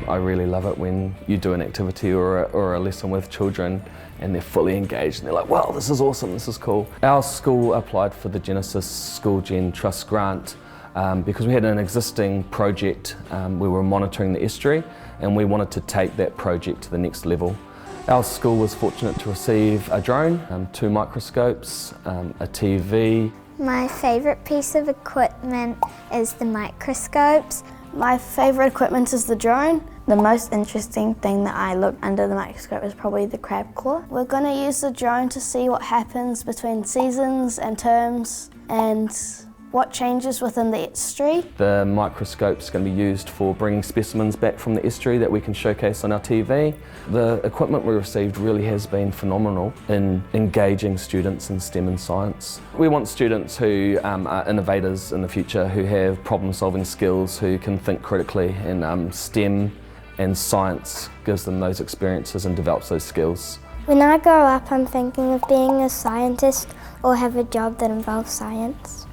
I really love it when you do an activity or a lesson with children and they're fully engaged and they're like, wow, this is awesome, this is cool. Our school applied for the Genesis School Gen Trust grant because we had an existing project. We were monitoring the estuary and we wanted to take that project to the next level. Our school was fortunate to receive a drone, 2 microscopes, a TV. My favourite piece of equipment is the microscopes. My favourite equipment is the drone. The most interesting thing that I look under the microscope is probably the crab claw. We're going to use the drone to see what happens between seasons and terms and what changes within the estuary. The microscope's going to be used for bringing specimens back from the estuary that we can showcase on our TV. The equipment we received really has been phenomenal in engaging students in STEM and science. We want students who are innovators in the future, who have problem-solving skills, who can think critically, and STEM and science gives them those experiences and develops those skills. When I grow up, I'm thinking of being a scientist or have a job that involves science.